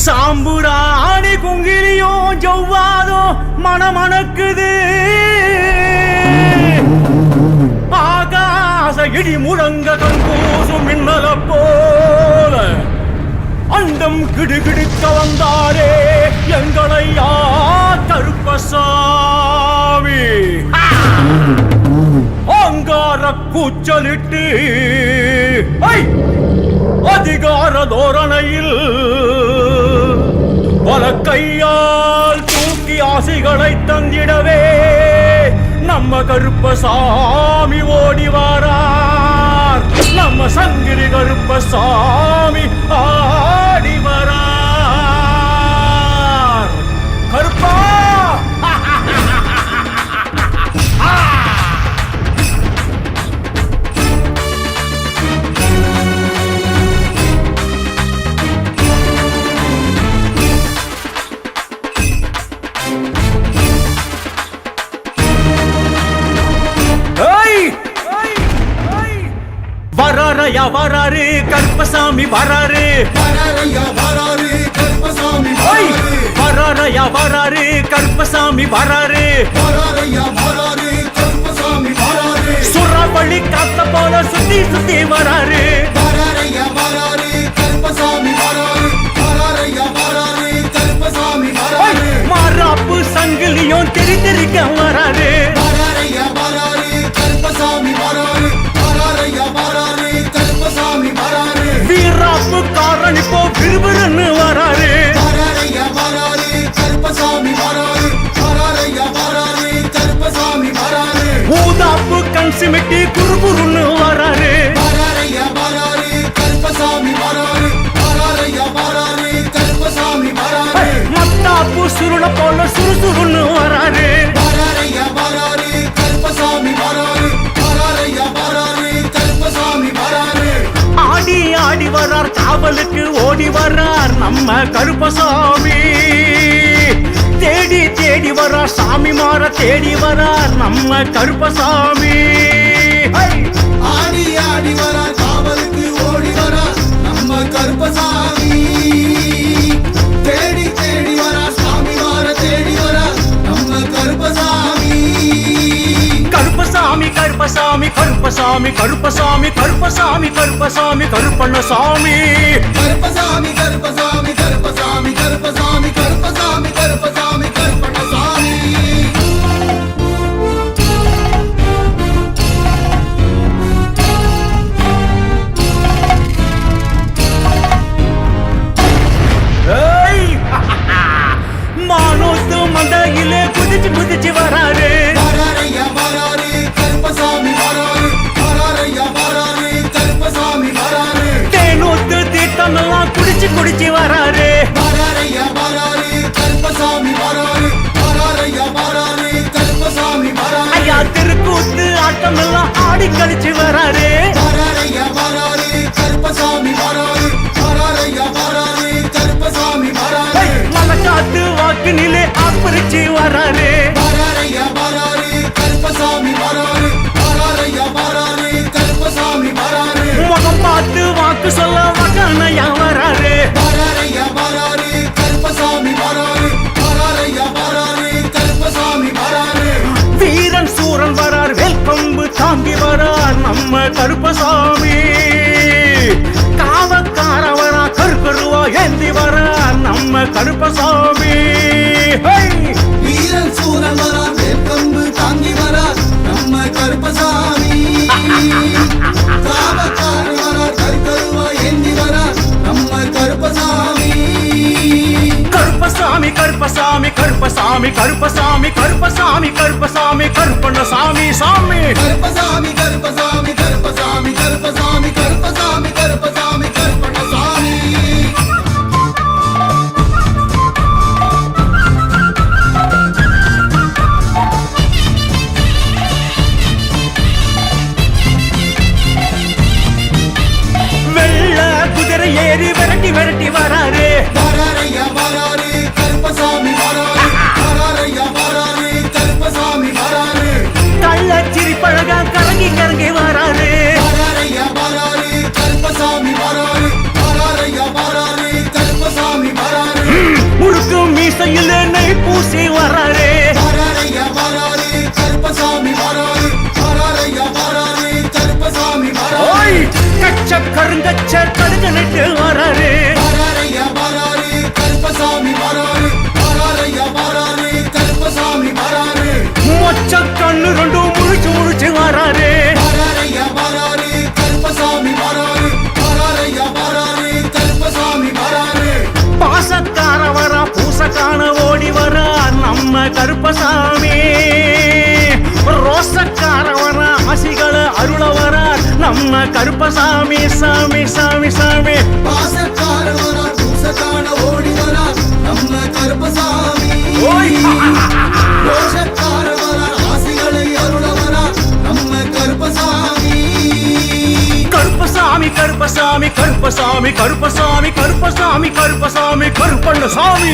சாம்புராணி குங்கிலியும் ஜவ்வாதும் மணமணக்குது. ஆகாச இடி முழங்க கண்கூசும் மின்னல போல அண்டம் கிடுகிடுக்க வந்தாரே எங்களையா கருப்பசாமி. அங்கார கூச்சலிட்டு அதிகார தோரணையில் பல கையால் தூக்கி ஆசைகளை தந்திடவே நம்ம கருப்பசாமி ஓடி வாரார். நம்ம சங்கிலி கருப்பசாமி ஆடி வரார். கருப்பா வராரையா வராரு கருப்பசாமி வராரு. வராரையா வராரு கருப்பசாமி வராரையா வராரு கருப்பசாமி வராரு. வராரையா வராரு கருப்பசாமி வராரு. சுறவழி காத்த போல சுத்தி சுத்தி வராரு. வராரையா வராரு கருப்பசாமி வராரு. வராரையா வராரு கருப்பசாமி வராரு. மாறாப்பு சங்கிலியும் தெரி தெரிக்க வராரு. வராரையா வராரு கருப்பசாமி வராரு. வராரையா வராரு கருப்பசாமி வராரு. வீராப்பு காரணி போ விறுவிறுன்னு வராரு. வராரையா வராரு கருப்பசாமி வராரு. வராரையா வராரு கருப்பசாமி வராரு. ஊதாப்பு கண் சிமிட்டி குறுகுறுன்னு வராரு. வராரையா வராரு கருப்பசாமி வராரு. வராரையா வராரு கருப்பசாமி வராரு. மத்தாப்பு சுருள போல சுறுசுறுன்னு வராரு. வராரையா வராரு கருப்பசாமி வராரு. வராரையா வராரு கருப்பசாமி வராரு. ஆடி ஆடி வரார் காவலுக்கு ஓடி வரார் நம்ம கருப்பசாமி. தேடி தேடி வரார் சாமி மாற தேடி வரார் நம்ம கருப்பசாமி. ஆடி ஆடி வரா காவலுக்கு ஓடி வரா நம்ம கருப்பசாமி. தேடி தேடி வரா சாமி மாற தேடி வரா நம்ம கருப்பசாமி. கருப்பசாமி கருப்பசாமி கருப்பசாமி கருப்பசாமி கருப்பசாமி கருப்பசாமி கருப்பண்ணசாமி. கருப்பசாமி கருப்பசாமி கருப்பசாமி கருப்பசாமி கருப்பசாமி கருப்பசாமி கருப்பண்ணசாமி. மானோத்து மண்டையிலே குதிச்சு குதிச்சு வராரு. வராரையா வராரு கருப்பசாமி வராரு. வராரையா வராரு கருப்பசாமி வராரு. தேனூத்து தீர்த்தமெல்லாம் குடிச்சு குடிச்சு வராரு. வராரையா வராரு கருப்பசாமி வராரு. வராரையா வராரு கருப்பசாமி வராரு. ஐயா திருக்கூத்து ஆட்டமெல்லாம் ஆடி கழிச்சு வராரு. வராரையா வராரு கருப்பசாமி வராரு. வராரையா வராரு கருப்பசாமி வராரு. மலக்காத்து வாக்குனிலே ஆப்பரிச்சு வராரு. வராரையா வராரு கருப்பசாமி வராரு. வராரையா வராரு கருப்பசாமி வராரு. முகம் பார்த்து வாக்கு சொல்ல வகனையா வராரு. வராரையா வராரு கருப்பசாமி வராரு. வராரையா வராரு கருப்பசாமி வராரு. வீரன் சூரன் வரார் வேல்கொம்பு தாங்கி வரார் நம்ம கருப்பசாமி. காவக்காரவரா கருக்கருவா ஏந்தி வரார் நம்ம கருப்பசாமி. வீரன் சூரன் வரா வேல்கம்பு தாங்கி வரா நம்ம கருப்பசாமி. காவக்காரன் வரா கருக்கருவா ஏந்தி வரா நம்ம கருப்பசாமி. கருப்பசாமி கருப்பசாமி கருப்பசாமி கருப்பசாமி கருப்பசாமி கருப்பசாமி கருப்பண்ணசாமி சாமி. கருப்பசாமி கருப்பசாமி கருப்பசாமி கருப்பசாமி கருப்பசாமி கருப்பசாமி கருப்பண்ணசாமி. வெள்ள குதிரை ஏறி விரட்டி விரட்டி வராரு. வராரையா வராரு கருப்பசாமி வராரு. வராரையா வராரு கருப்பசாமி வராரு. கள்ளச்சிரி பழக கலங்கி கலங்கி வராரு. மீசையில் நெய் பூசி வராரே வராரையா வராரே கருப்பசாமி வராரே வராரையா வராரே கருப்பசாமி வராரே கச்ச கருங்கச்ச கடுங்க நட்டு வராரே வராரையா வராரே கருப்பசாமி வராரே வராரையா வராரே கருப்பசாமி வராரே மொச்ச கண்ணு ரெண்டும் முழிச்சு முழிச்சு வராரே வராரையா வராரே கருப்பசாமி வராரே வராரையா வராரே கருப்பசாமி வராரே பாசக்கார வரா பூசக்கான ஓடி வரா நம்ம கருப்பசாமி ரோசக்கார வரா ஆசிகளை அருள வரா நம்ம கருப்பசாமி சாமி சாமி சாமி பாசக்கார வரா பூசக்கான ஓடி வரா நம்ம கருப்பசாமி ரோஷக்கார வரா ஆசிகளை அருள வரா நம்ம கருப்பசாமி கருப்பசாமி கருப்பசாமி கருப்பசாமி கருப்பசாமி கருப்பசாமி கருப்பசாமி கருப்பண்ணசாமி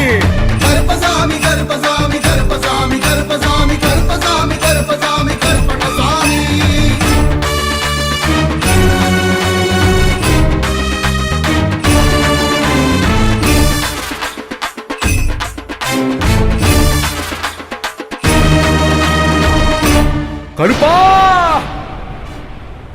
கருப்பசாமி கருப்பசாமி கருப்பசாமி கருப்பசாமி கருப்பசாமி கருப்பசாமி கருப்பண்ணசாமி கருப்பா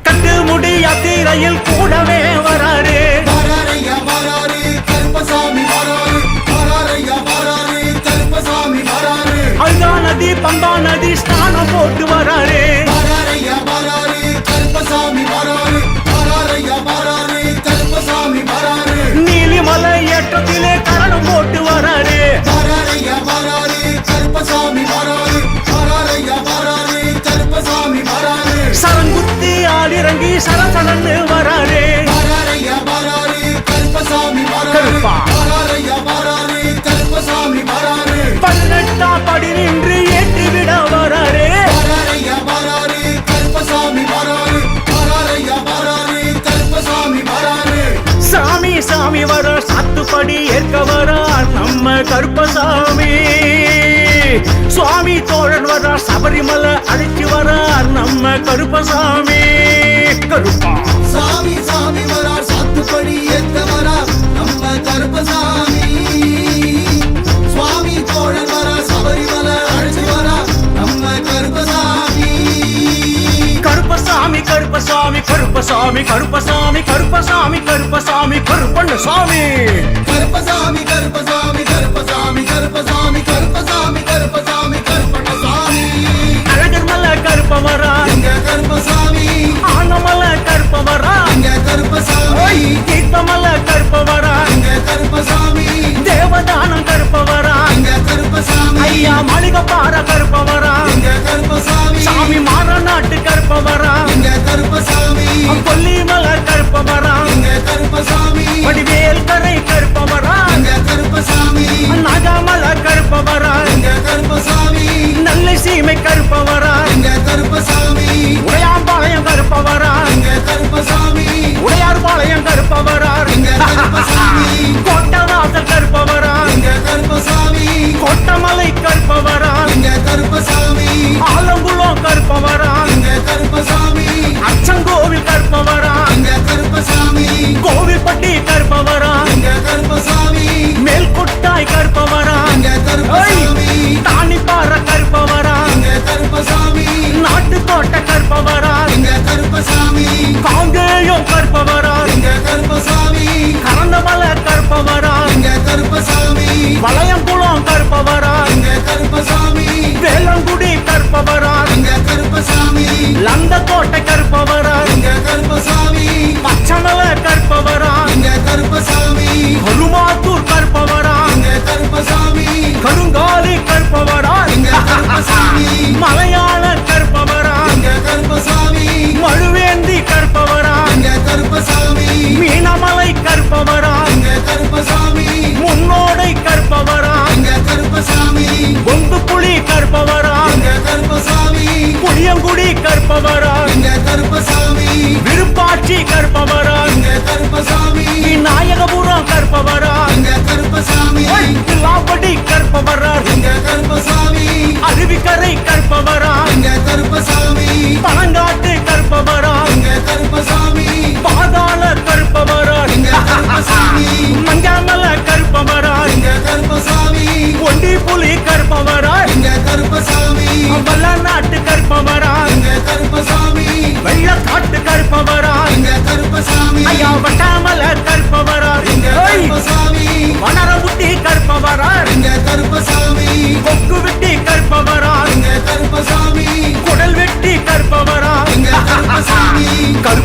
கட்டு முடி யாத்திரையில் கூடவே வராரே வராரையா வராரே கருப்பசாமி வராரே வராரையா வராரே கருப்பசாமி வராரே அல்கா நதி பம்பா நதி ஸ்நானம் போட்டு வராரே வராரையா வராரே கருப்பசாமி வராரே வராரையா வராரே கருப்பசாமி வராரே நீலிமலை ஏற்றத்திலே கரணம் போட்டு வராரே வராரையா வராரே கருப்பசாமி வராரே வராரையா வராரே கருப்பசாமி வராரே சரங்குத்தி ஆடிறங்கி சரசடன்னு வராரே வராரையா வராரே கருப்பசாமி வராரே கருப்பா. வராரையா வராரே கருப்பசாமி வராரே 18ஆம் படி நின்று ஏற்றி விட வராரே வராரையா வராரே கருப்பசாமி வராரே வராரையா வராரே கருப்பசாமி வராரே சாமி சாமி வர சாத்துப்படி ஏற்க வரா நம்ம கருப்பசாமி சுவாமி தோழன் வர சபரிமலை அழைச்சு வரா நம்ம கருப்பசாமி கருப்பா சாமி சாமி வரா சாத்துப்படி ஏத்த வரா நம்ம கருப்பசாமி சுவாமி தோழன் வரா சபரிமலை அழைச்சு வரா நம்ம கருப்பசாமி கருப்பசாமி கருப்பசாமி கருப்பசாமி கருப்பசாமி கருப்பசாமி கருப்பசாமி கருப்பண்ணசாமி கருப்பசாமி கருப்பசாமி கருப்பசாமி கருப்பசாமி கருப்பசாமி கருப்பசாமி கருப்பண்ணசாமி அழகர் மலை கருப்பவரா எங்க கருப்பசாமி ஆனமலை கருப்பவரா எங்க கருப்பசாமி தீர்த்தமலை கருப்பவரா எங்க கருப்பசாமி தேவதானம் கருப்பவரா எங்க கருப்பசாமி ஐயா மாளிகப்பாற கருப்பவரா எங்க கருப்பசாமி சாமி மாறநாட்டு கருப்பவரா எங்க கருப்பசாமி கொல்லிமலை கருப்பவரா எங்க கருப்பசாமி வடிவேல் கரை கருப்பவரா எங்க கருப்பசாமி நாகமலை கருப்பவரா எங்க கருப்பசாமி நல்ல சீமை கருப்பவரா எங்க கருப்பசாமி உடையாம்பாளையம் கருப்பவரா எங்க கருப்பசாமி உடையார்பாளையம் கருப்பவரா எங்க கருப்பசாமி கோட்டவாசல் கருப்பவரா எங்க கருப்பசாமி கோட்டமலை கருப்பவரா எங்க கருப்பசாமி ஆலங்குளம் கருப்பவரா எங்க கருப்பசாமி அச்சங்கோவில் கருப்பவரா எங்க கருப்பசாமி கோவில்பட்டி கருப்பவரா எங்க கருப்பசாமி மேல்கொட்டாய் கருப்பவரா எங்க கருப்பசாமி தானிப்பாற கருப்பவரா எங்க கருப்பசாமி நாட்டுக்கோட்டை கருப்பவரா எங்க கருப்பசாமி காங்கேயம் கருப்பவரா எங்க கருப்பசாமி கரந்தமலை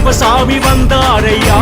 கருப்பசாமி வந்தாரையா